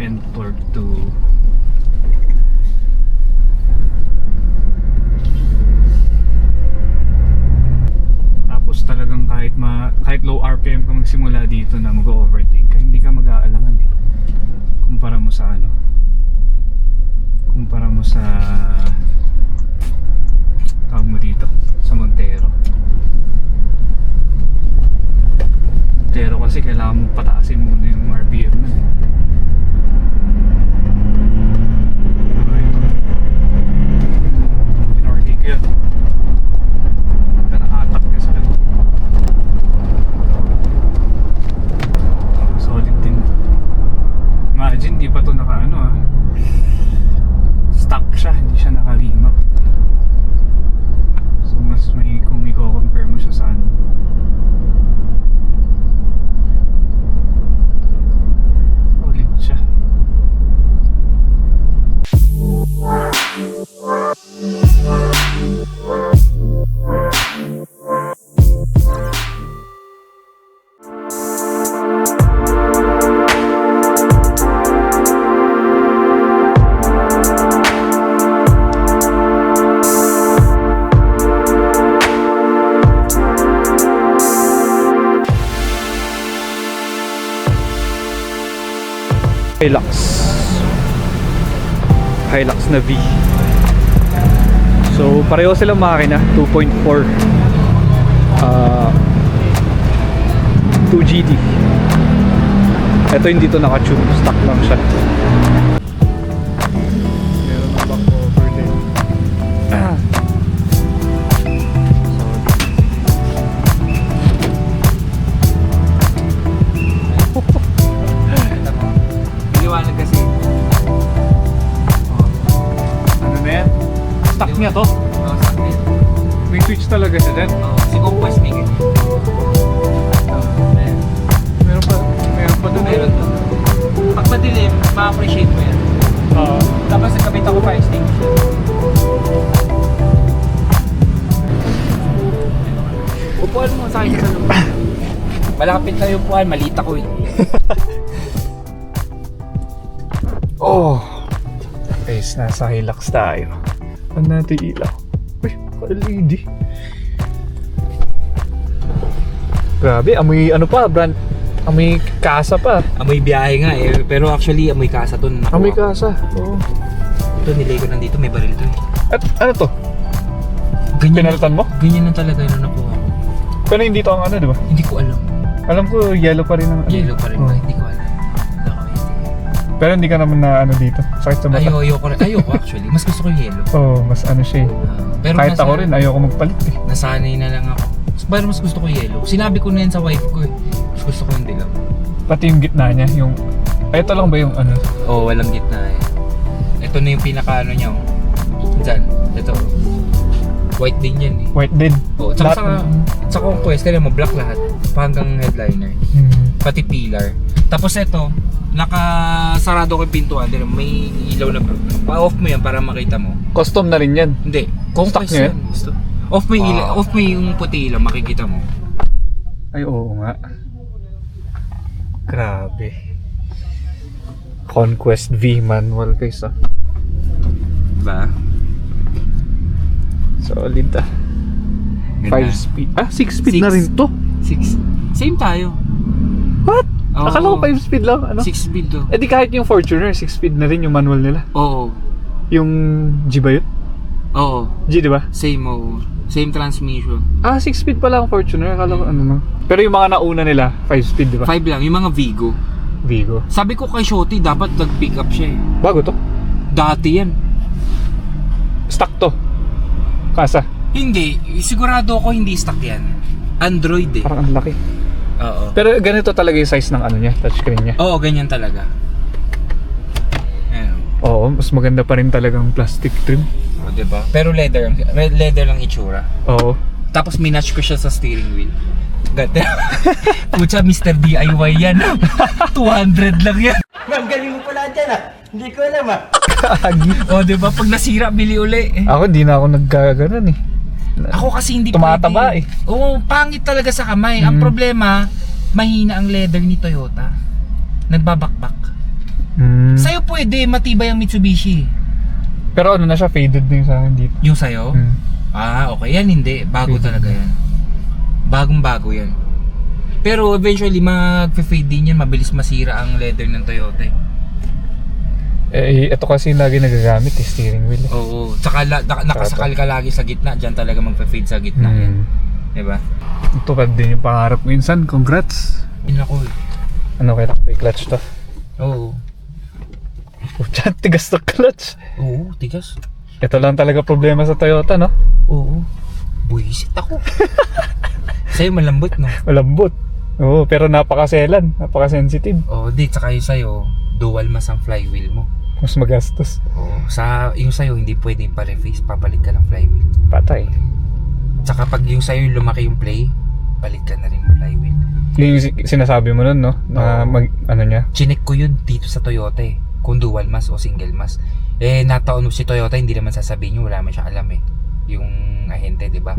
second floor to tapos talagang kahit low RPM ka magsimula dito na mag-overtake ka, hindi ka mag-aalangan eh. Kumpara mo sa tawag mo dito sa Montero kasi kailangan mo pataasin muna yung RPM na eh. Pinordi ko yun nakatak ka sa lagot. Solid din. Imagine di pa to stuck siya, hindi siya nakalimak. So mas may kung i-compare mo siya sa solid siya. Hilux na V. So pareho silang makina, 2.4 2GT. Ito hindi to naka-tune, stock lang siya. Meron na back cover din. Liwanag kasi. Stock niya to? Oo, stock niya. May switch talaga siya dyan? Oo, si Conquest may ganyan. Meron pa dun eh. Meron doon. Pag madilim, ma-appreciate mo yan. Tapos nagkabit ako fire extinguisher. Upuan mo sa akin sa loob. Malapit na yung upuan, malita ko eh. Guys, nasa Hilux tayo. Ano natin ilaw? Uy, LED. Grabe, amoy brand. Amoy kasa pa. Amoy biyahe nga eh, pero actually amoy kasa to. Amoy kasa, oo. Ito nilay ko nandito, may baril to eh. At ano to? Ganyan Pinalitan mo? Ganyan na talaga yung nakuha ko. Pero hindi to ang di ba? Hindi ko alam. Alam ko yellow pa rin ang Yellow pa rin ba? Hindi ko alam. Pero hindi ka naman na dito. Sakit sa mata. Ayoko actually. Mas gusto ko yung yellow. Mas siya eh. Pero kahit ako rin, ayoko magpalit eh. Nasanay na lang ako. Pero mas gusto ko yung yellow. Sinabi ko na yan sa wife ko eh. Mas gusto ko yung dilaw. Pati yung gitna niya, yung... Ito lang ba yung walang gitna eh. Ito na yung pinaka niya oh. Diyan, ito. White din yan eh. White din? Oo, tsaka sa Conquest, kaya mo black lahat. Hanggang headliner. Pati pillar. Tapos ito, nakasarado ko yung pintuan, may ilaw na pa-off mo yan para makita mo. Custom na rin yan? Hindi, Stock niya yan? Off mo yung ilaw, off mo yung puti ilaw, makikita mo. Ay oo nga. Grabe. Conquest V manual guys Diba? Solid 5 speed. 6 speed na rin to? 6. Same tayo. What? Oo. Akala ko 5 speed lang 6 speed to. Eh di kahit yung Fortuner 6 speed na rin yung manual nila. Oo. Yung G ba yun? Oo. G diba? Same Same transmission. 6 speed pala ang Fortuner. Akala ko Pero yung mga nauna nila 5 speed diba? 5 lang, yung mga Vigo. Sabi ko kay Shotty, dapat nag-pick up siya eh. Bago to? Dati yan. Stock to? Kasa? Hindi, sigurado ako hindi stock yan. Android eh. Parang ang laki. Oo. Pero ganito talaga yung size ng niya, touchscreen niya. Oo, ganyan talaga. Ayan. Oo, mas maganda pa rin talagang plastic trim. O, diba? Pero leather lang itsura. Oo. Tapos minatch ko siya sa steering wheel. Ganda. Pucha, Mr. DIY yan. 200 lang yan. Ma'am, galing mo pala dyan Hindi ko alam O, diba? Pag nasira, bili uli. Ako, hindi na ako naggaganon eh. Ako kasi hindi tumataba pwede. Oo, pangit talaga sa kamay. Ang problema, mahina ang leather ni Toyota. Nagbabakbak. Sa'yo pwede, matibay ang Mitsubishi. Pero ano na siya, faded na yung sa akin dito. Yung sa'yo? Ah, okay. Yan hindi. Bago talaga yan. Bagong-bago yan. Pero eventually, mag-fade din yan. Mabilis masira ang leather ng Toyota eh. Ito kasi lagi nagagamit steering wheel. Oo. Tsaka nakasakal ka lagi sa gitna. Diyan talaga mag-fade sa gitna yan. Diba? Ito pa din yung pangarap mo insan. Congrats! Yun ako eh. Ano kaya nakapay clutch to? Oo. Pucha, tigas na clutch. Oo, tigas. Ito lang talaga problema sa Toyota, no? Oo. Buisit ako. Sa'yo malambot, no? Malambot. Oo, pero napakaselan. Napaka-sensitive. Oo, di. Tsaka yung sa'yo, dual mass ang flywheel mo. Mas magastos. Oo. Yung sa'yo, hindi pwedeng pa-reface. Papalit ka ng flywheel. Patay. Tsaka pag yung sa'yo lumaki yung play, palit ka na rin yung flywheel. Yung sinasabi mo nun, no? Na Oo. ano niya? Chinek ko yun dito sa Toyota eh. Kung dual mass o single mass. Nataon mo si Toyota, hindi naman sasabihin nyo, wala man siya alam eh. Yung ahente, di ba?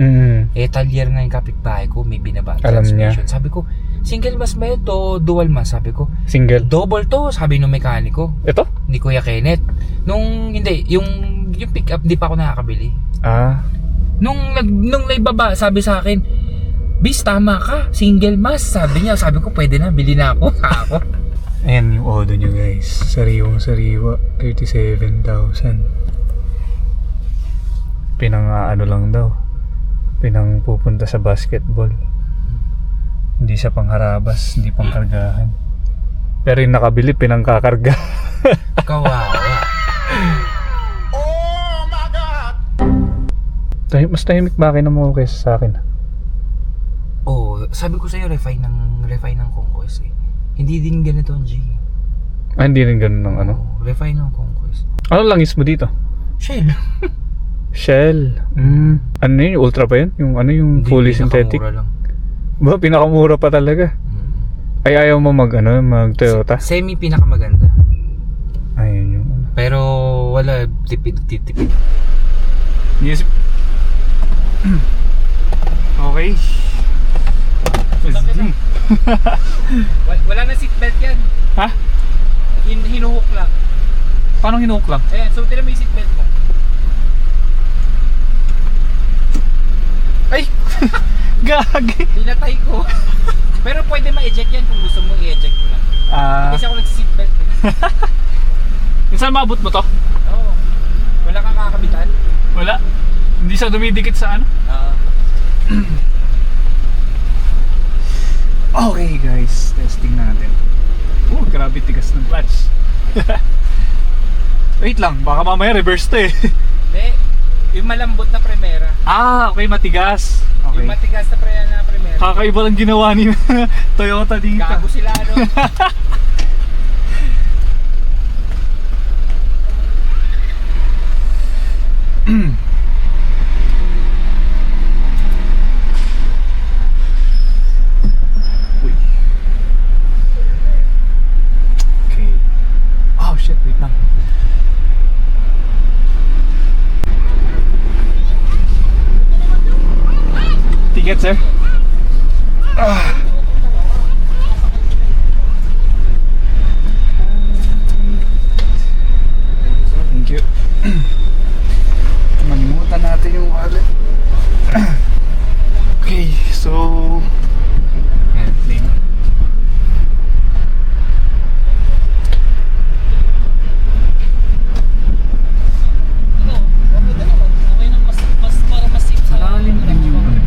Talyer nga yung kapitbahay ko, may binaba Alam niya. transmission. Sabi ko, single mass ba ito o dual mass? Sabi ko, Single. double to, sabi nung mekaniko Ito? ni Kuya Kenneth. Hindi, yung pick up, di pa ako nakakabili. Ah. Nung naibaba, sabi sa akin, Bis, tama ka, single mass. Sabi niya, sabi ko, pwede na, bili na ako. Ayan yung Odo nyo guys. Sariwang-sariwa. 37,000. Ano lang daw. Pinang pupunta sa basketball. Hindi siya pangharabas, hindi pangkargahan. Pero yung nakabili, pinangkakarga. Kawawa. Mas tahimik makina mo kaysa sa akin. Oh, sabi ko sa'yo, refine ng Conquest eh. Hindi din ganito ang G. Ah, hindi rin ganun ng ano. Oh, refine ng Conquest. Ano langis mo dito? Shell. Shell. Ano yun? Yung Ultra ba yun? Yung ano yung Hindi, fully synthetic? pinakamura lang. Ba, pinakamura pa talaga. Ay, ayaw mo mag Toyota? Semi pinakamaganda. Ayun yung ano. Pero wala tipid. Yes. Okay. Wala na seatbelt yan. Ha? Hinuhook lang. Paano hinuok lang? Ayan, so tira mo yung seatbelt mo. Ay! Gagi! Pinatay ko. Pero pwede ma-eject yan kung gusto mo i-eject mo lang. Kasi ako nagsi-seatbelt eh. Minsan maabot mo to? Oo. Wala kang kakabitan? Wala. Hindi siya dumidikit sa ano? Okay guys, testing natin. Grabe tigas ng clutch. Wait lang, baka mamaya reverse to eh. Hindi. Yung malambot na Primera. Okay, matigas. Okay. Yung matigas na Primera. Kakaiba lang ginawa ni Toyota dito. Gago sila ano. Uy. Okay. Oh shit, wait lang. Ticket, sir? Thank you. Manimutan natin yung wallet. Okay, so ayan, play na. Malalim din yung ano.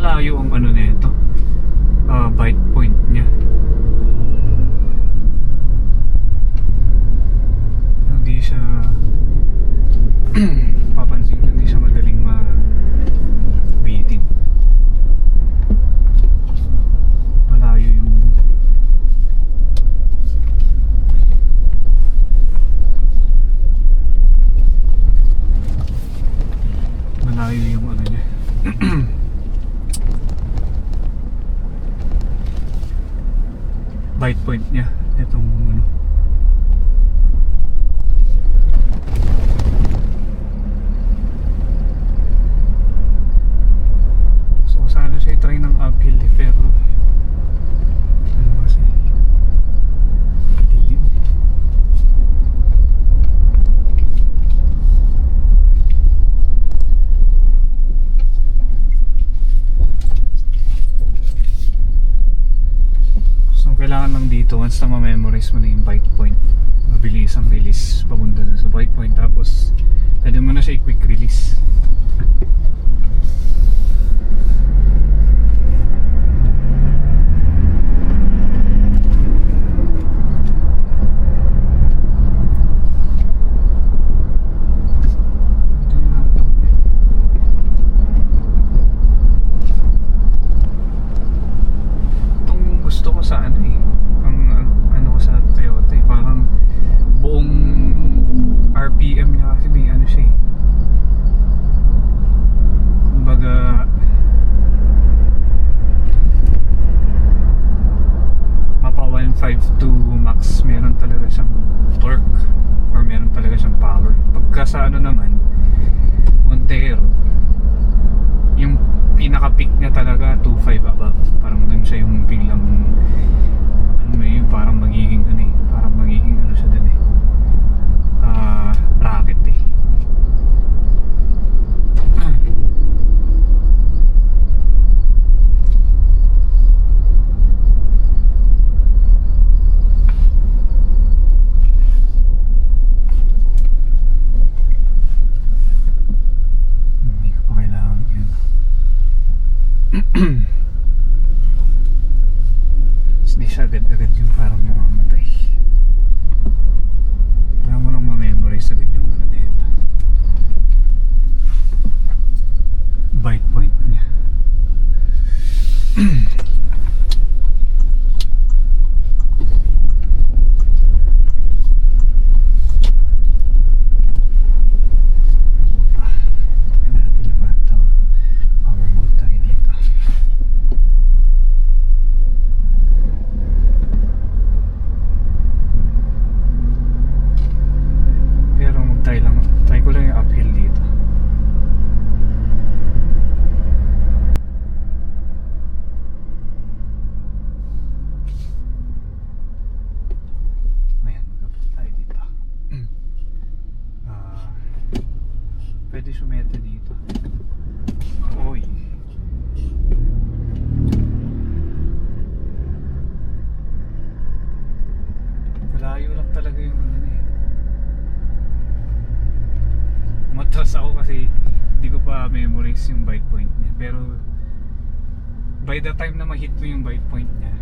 malayo ang ano nito. Bite point niya. Hindi siya papansin ko, hindi siya madaling mabitin. Malayo yung ano niya. Bite point niya itong ano. So sana siya i-try ng uphill pero ano kasi dilim. So kailangan lang dito once na ma-memorize mo na yung bite point, mabilis ang release papunta dun sa bite point, tapos pwede mo na siya i-quick release. Itong gusto ko sa ano eh, ang ano ko sa Toyota eh, parang buong RPM niya kasi may ano siya eh, kumbaga mapa 152 max, meron talaga siyang torque or meron talaga siyang power. Pagka sa ano naman Montero, yung pinaka peak niya talaga 2.5 above, parang dun siya yung biglang ano may parang magiging ano eh, parang magiging ano siya dun eh, rocket eh. Hindi ko pa kailangan yun. Hindi siya agad-agad yung parang mamamatay. Kailangan mo lang ma-memorize agad yung ano dito, bite point niya. Kaya natin naman ito, power mode tayo dito. Pero try ko lang yung uphill dito. Ayan, mag-uphill tayo dito. Pwede sumete dito. Oy. Malayo lang talaga yung ano eh. Matras ako kasi hindi ko pa memorize yung bite point niya, pero by the time na ma-hit mo yung bite point niya,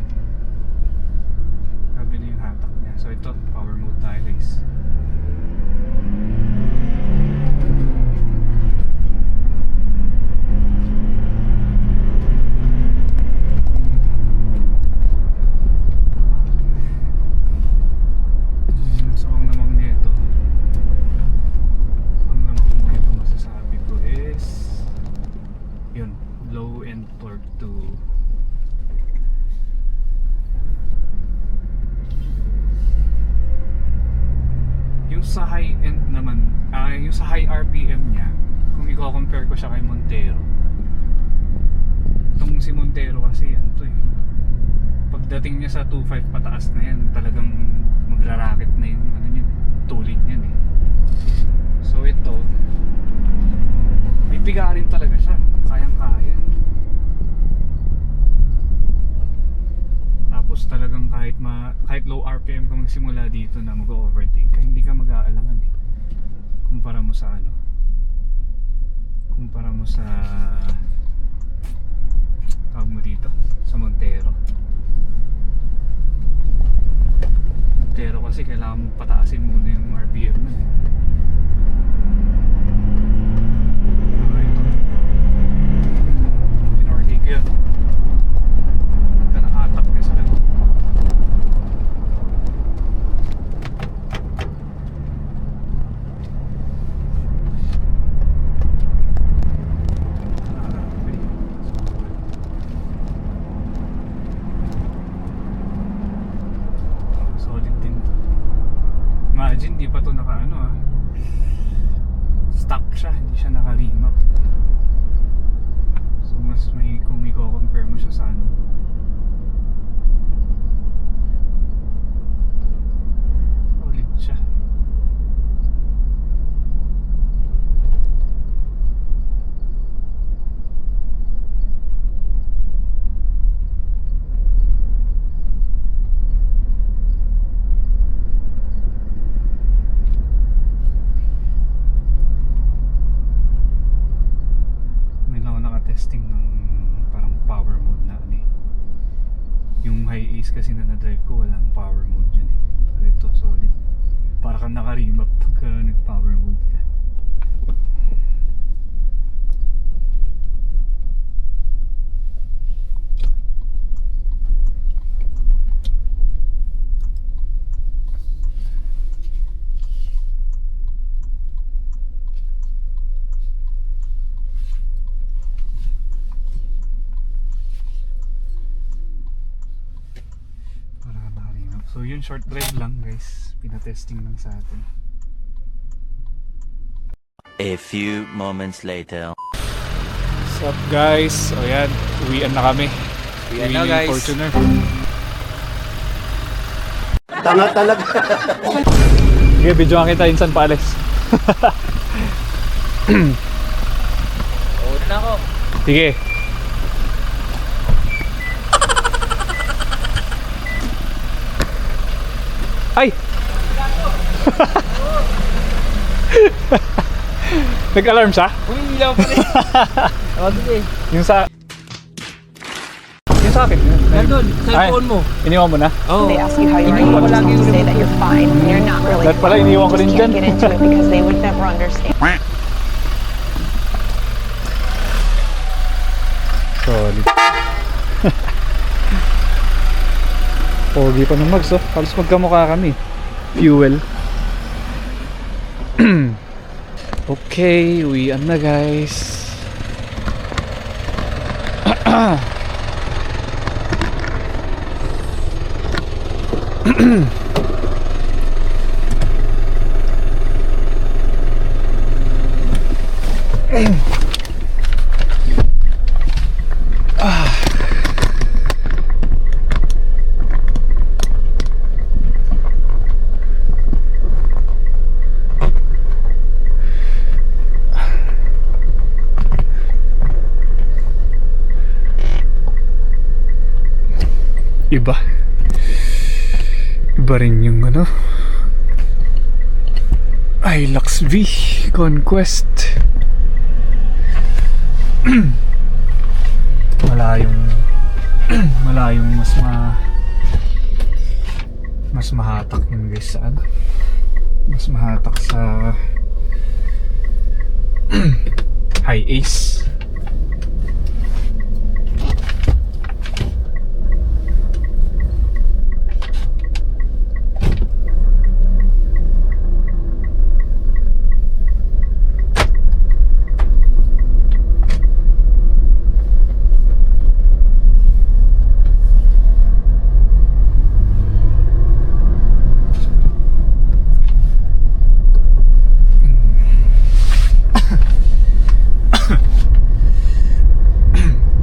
sabi na yung hatak niya. So ito, power mode tayo guys. So ang namang nito masasabi ko is yun, low end torque to yung sa high end naman, yung sa high RPM niya, kung i-compare ko siya kay Montero, itong si Montero kasi ano to eh, pagdating niya sa 2.5 pataas na yan, talagang magra-rocket na yung ano niya, tulig niyan eh. So ito, may bigarin talaga siya, kayang-kaya. Tapos talagang kahit low RPM ka magsimula dito na mag-overtake ka, hindi ka mag-aalangan eh. Kumpara mo sa ano, kumpara mo sa tawag mo dito sa Montero. Montero kasi kailangan mo pataasin muna yung RPM mo. Okay. Pinordi ko yun. Ganda nakatak ka sa lagot. Solid din. Imagine, di pa to naka ano stuck siya, hindi siya nakalimap. So mas may, kung i-compare mo siya sa ano, solid siya. Testing ng parang power mode na ano eh. Yung high ace kasi na na-drive ko walang power mode yun eh. Pero ito solid. Para kang naka-remap pagka nag-power mode ka. So yun, short drive lang guys, pinatesting lang sa atin. A few moments later. What's up guys? So yan, uwian na kami. Uwian na, guys. Fortuner. Tanga talaga. Sige, videoan kita insan paalis. Oo na ako. Sige. Ay! Nag-alarm siya? Uy, ilaw pa rin. O, sige. Yung sa akin. Nandun, Ay, cellphone mo. iniwan mo na? Oo. They ask you how you're Iniwan ko doing, lagi you yung say that you're fine. You're not really Lahat pala, fine. iniwan ko You rin just dyan. can't get into it because they would never understand. Solid. Pogi pa ng Mags, oh. Halos magkamukha kami. Fuel. Okay, uwian na guys. Iba rin yung ano, Hilux V Conquest. malayong mas mahatak yun guys sa ano, mas mahatak sa high ace.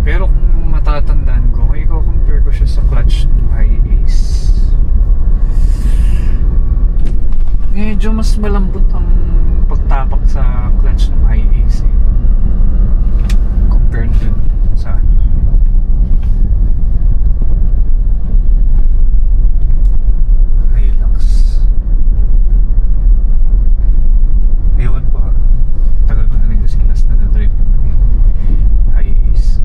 Pero kung matatandaan ko, kung i-compare ko siya sa clutch ng high ace, medyo mas malambot ang pagtapak sa clutch ng high ace eh, compared dun sa Hilux. Ewan ko tagal ko na rin kasi last na na-drive yung high ace.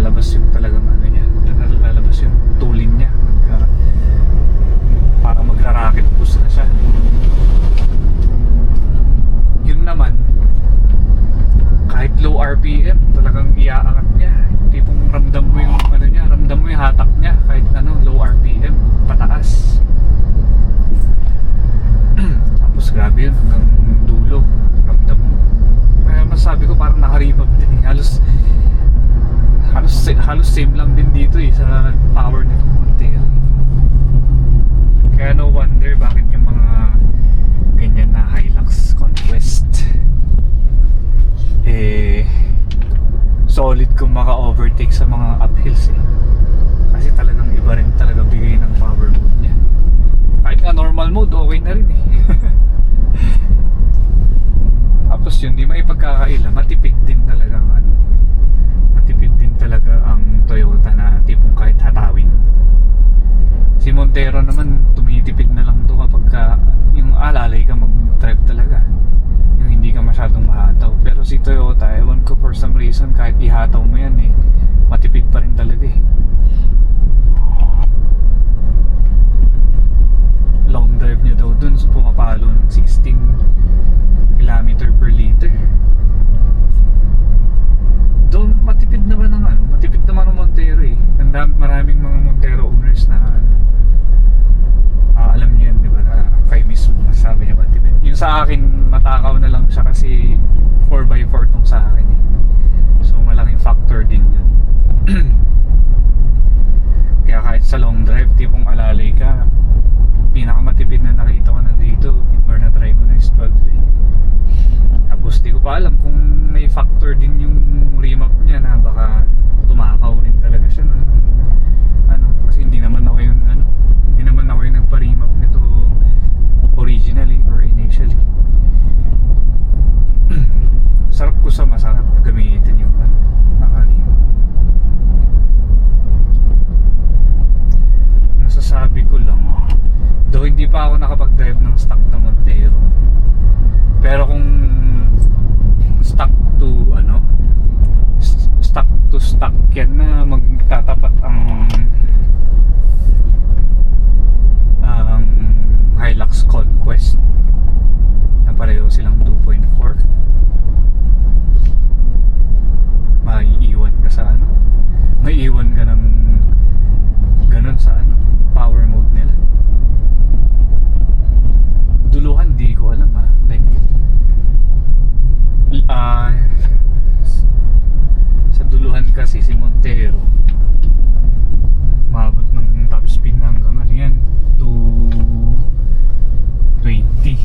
lalabas yung talagang ano niya, lalabas yung tulin niya para magra-rocket boost na siya. Yun naman, kahit low RPM talagang iaangat niya, tipong ramdam mo yung ano niya, ramdam mo yung hatak niya kahit ano, low RPM pataas. Tapos grabe yun hanggang dulo, ramdam mo. Kaya masasabi ko parang nakaribab din eh. Halos same lang din dito eh sa power nito Montero. Kaya no wonder bakit yung mga ganyan na Hilux Conquest solid kung maka-overtake sa mga uphills eh. Kasi talagang iba rin talaga bigay ng power mode niya. Kahit nga normal mode, okay na rin eh. Tapos yun, di maipagkakaila, matipid din talaga ang Toyota na tipong kahit hatawin. Si Montero naman tumitipid na lang to kapag yung alalay ka mag-drive talaga, yung hindi ka masyadong mahataw. Pero si Toyota, ewan ko for some reason, kahit ihataw mo yan eh, matipid pa rin talaga eh. Long drive niya daw dun, so pumapalo ng 16 km per liter. Doon matipid naman ng Montero eh. Maraming mga Montero owners na alam niyo yan, di ba, na kayo mismo masabi niya matipid. Yung sa akin, matakaw na lang siya kasi 4x4 tong sa akin eh. So malaking factor din yun. Kaya kahit sa long drive, tipong alalay ka, pinakamatipid na nakita ko na dito or na try ko na is 12 eh. Tapos di ko pa alam kung may factor din yung remap niya na baka tumakaw rin talaga siya nun. Kasi hindi naman ako yung nagpa-remap nito originally or initially. Sarap ko sa masarap gamitin yung nakalimap. Nasasabi ko lang, though hindi pa ako nakapag-drive ng stock na Montero, pero kung stock to stock yan na magtatapat ang Hilux Conquest na pareho silang 2.4, maiiwan ka ng ganun sa power mode nila. Duluhan di ko alam like sa duluhan kasi si Montero maabot ng top speed na hanggang ano yan, 220.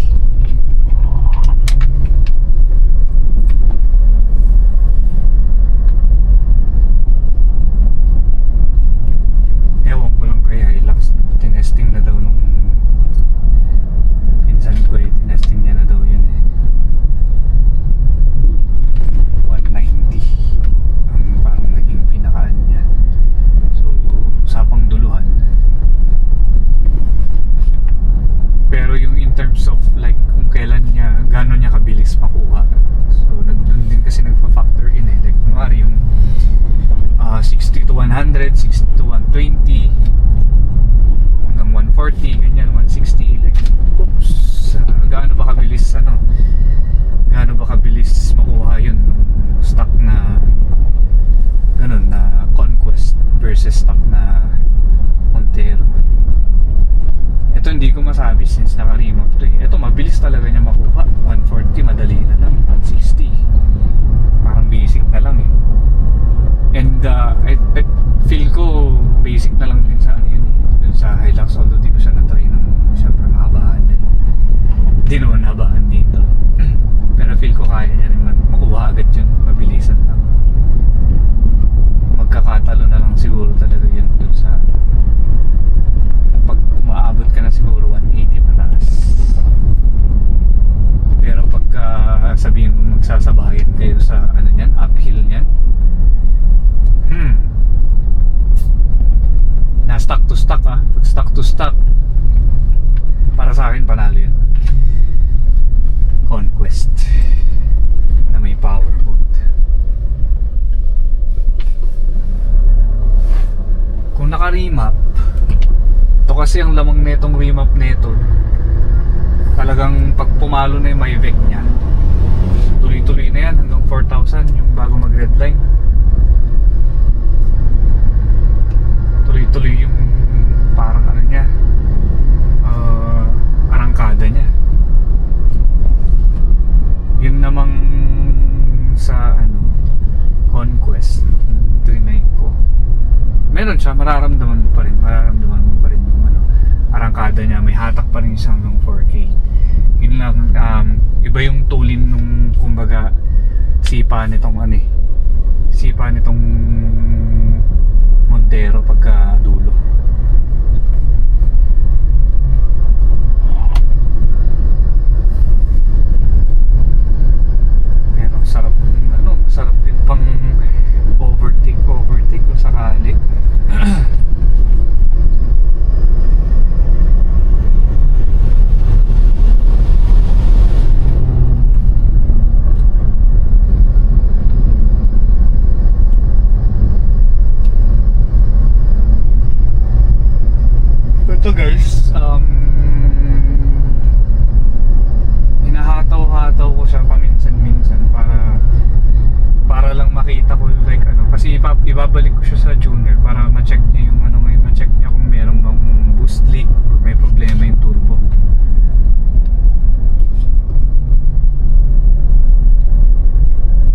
Ewan ko lang kay Hilux, tinesting na daw nung pinsan ko eh, tinesting niya na daw yun eh. 190 ang parang naging pinakaan niya. So usapang duluhan. Pero yung in terms of like kung kailan niya, gano'n niya kabilis makuha, so nagdun din kasi nagpa-factor in eh. Like kunwari yung 60 to 100, 60 to 120 hanggang 140, ganyan, 160, like oops, gaano ba kabilis makuha yun nung stock na ganun na Conquest versus stock na Montero. Ito hindi ko masabi since naka-remap to eh. Ito mabilis talaga niya makuha, 140 madali na lang, 160 parang basic na lang eh. And I feel ko basic na lang din sa ano yun eh, dun sa Hilux, although di ko siya na-try ng syempre mahabaan din. Di naman nahabaan dito. Pero feel ko kaya niya rin makuha agad yun, mabilisan lang. Magkakatalo na lang siguro talaga yun dun sa pag umaabot ka na siguro 180 pataas. Pero pagka sabihin mo magsasabayan kayo sa ano niyan, uphill niyan, na stock to stock pag stock to stock, para sa akin panalo yun. Conquest na may power mode. kasi ang lamang netong remap neto, talagang pag pumalo na yung Mavic niya, tuloy-tuloy na yan hanggang 4,000 yung bago mag-redline. Tuloy-tuloy yung parang ano niya, arangkada niya. Yun namang sa ano, Conquest, yung trinay ko, meron siya, mararamdaman mo pa rin yung ano, arangkada niya, may hatak pa rin siya hanggang 4K. Yun lang, iba yung tulin nung kumbaga sipa nitong ano eh, sipa nitong Montero pagka dulo. Pero sarap ano, sarap din pang overtake kung sakali. Ito guys, hinahataw-hataw ko siya paminsan-minsan para lang makita ko like ano, kasi ibabalik ko siya sa tuner para ma-check niya yung ano ngayon, ma-check niya kung meron bang boost leak or may problema yung turbo.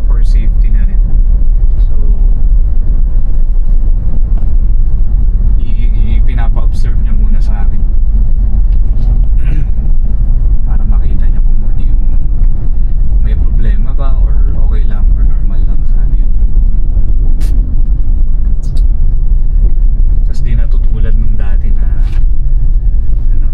For safety na rin. So pinapa-observe niya muna sa akin para makita niya kung ano yung, kung may problema ba or okay lang or normal lang sa ano yun. Tapos di natutulad nung dati na ano,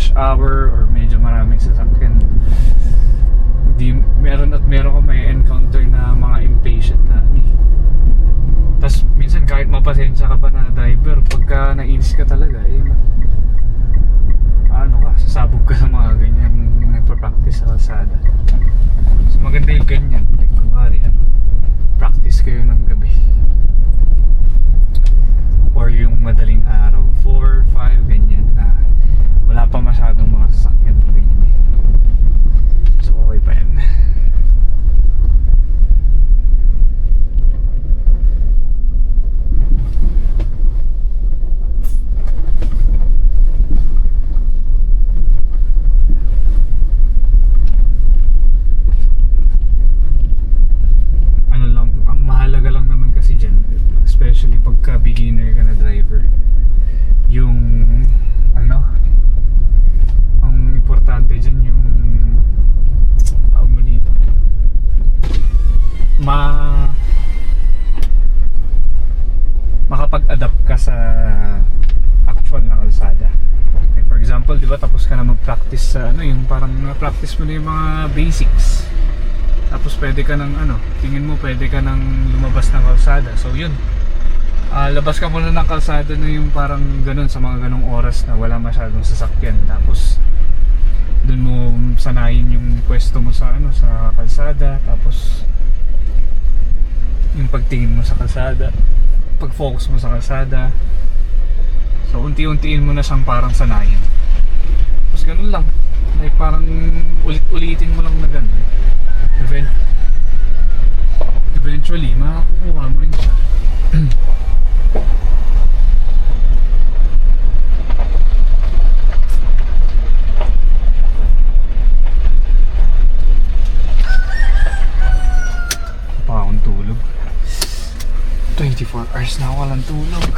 rush hour or medyo maraming sasakyan, meron ka may encounter na mga impatient na tas minsan kahit mapasensya ka pa na driver, pagka nainis ka talaga sasabog ka sa mga ganyan nagpa-practice sa kalsada. So maganda yung ganyan, like kunwari practice kayo ng gabi or yung madaling araw, 4, 5 ganyan na wala pa masyadong mga sasakyan ganyan. So okay pa yan. Especially pagka beginner ka na driver, yung ang importante dyan yung dito makapag-adapt ka sa actual na kalsada. Like for example, di ba tapos ka na mag-practice sa yung parang na-practice mo na yung mga basics, tapos pwede ka ng tingin mo pwede ka ng lumabas ng kalsada. So yun, labas ka muna ng kalsada na yung parang ganun sa mga ganung oras na wala masyadong sasakyan, tapos dun mo sanayin yung pwesto mo sa sa kalsada, tapos yung pagtingin mo sa kalsada, pag-focus mo sa kalsada. So unti-untiin mo na siyang parang sanayin, tapos ganun lang, like parang ulit-ulitin mo lang na ganun. Eventually makakuha mo rin siya. Pa akong tulog. 24 hours na walang tulog.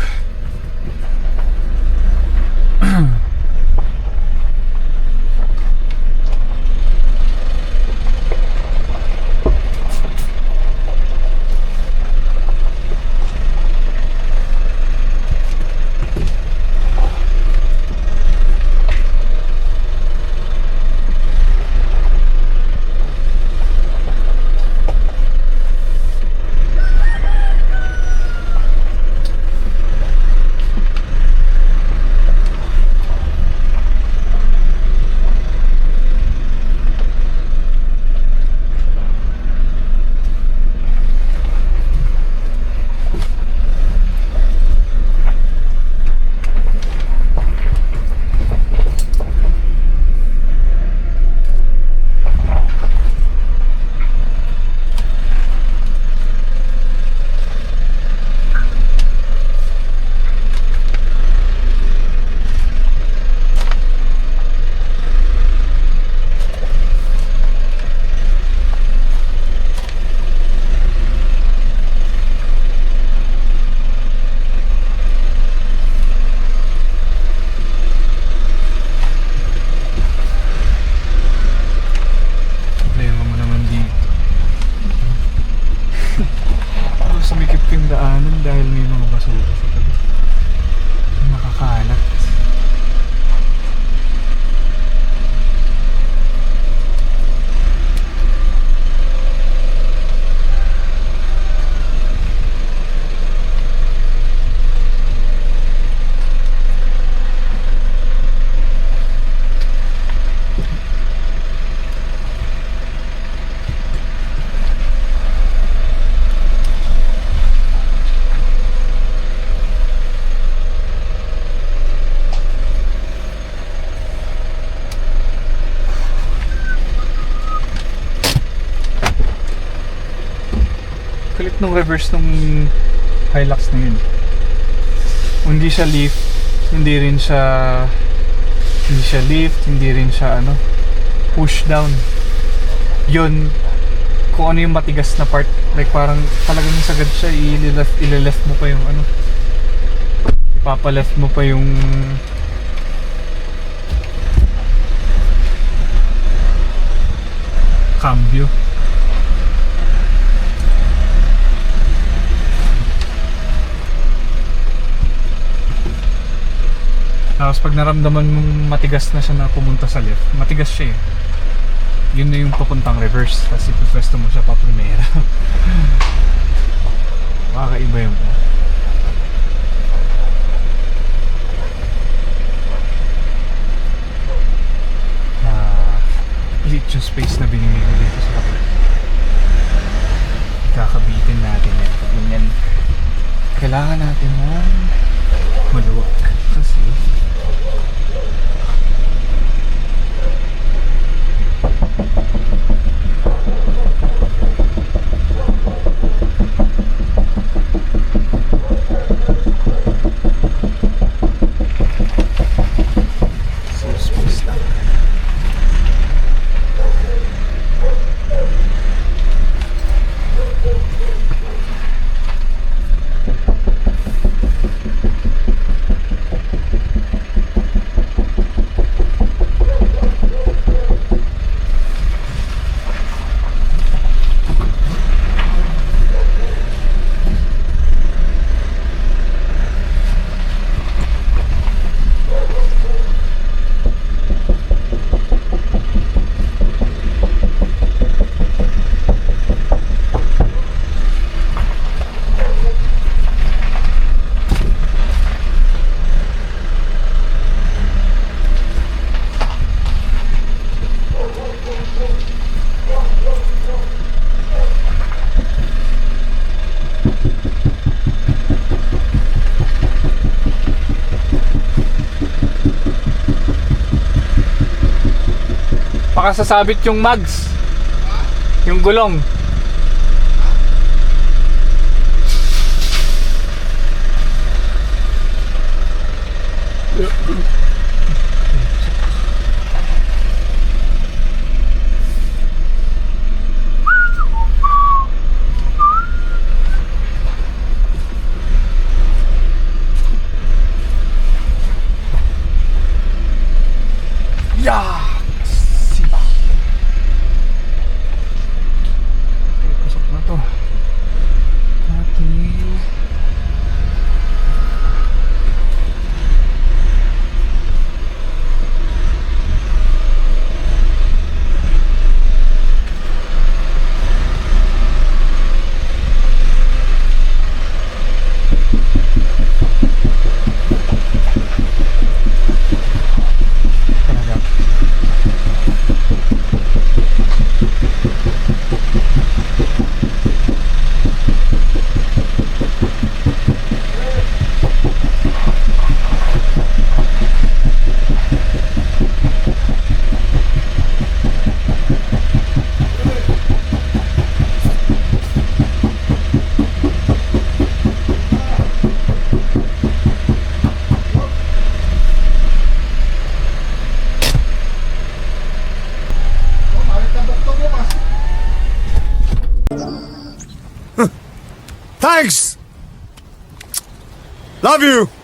Dahil may mga basura sa tabi, makakalat. Kulit nung reverse nung Hilux na yun. Hindi siya lift, hindi siya push down. Yun, kung ano yung matigas na part, like parang talagang sagad siya, ilileft mo pa yung ipapaleft mo pa yung cambio. Tapos pag naramdaman mong matigas na siya na pumunta sa left, matigas siya eh. Yun na yung papuntang reverse. Tapos ipupwesto mo siya pa primera. Makakaiba yun po. Lit yung space na binigay ko dito sa kapila. Kakabitin natin yan. Pag ganyan, kailangan natin ng maluwag. Kasi safe space lang. Baka sasabit yung mags. Yung gulong. Yeah! Pasok na to. Okay. Talaga. Thanks! Love you!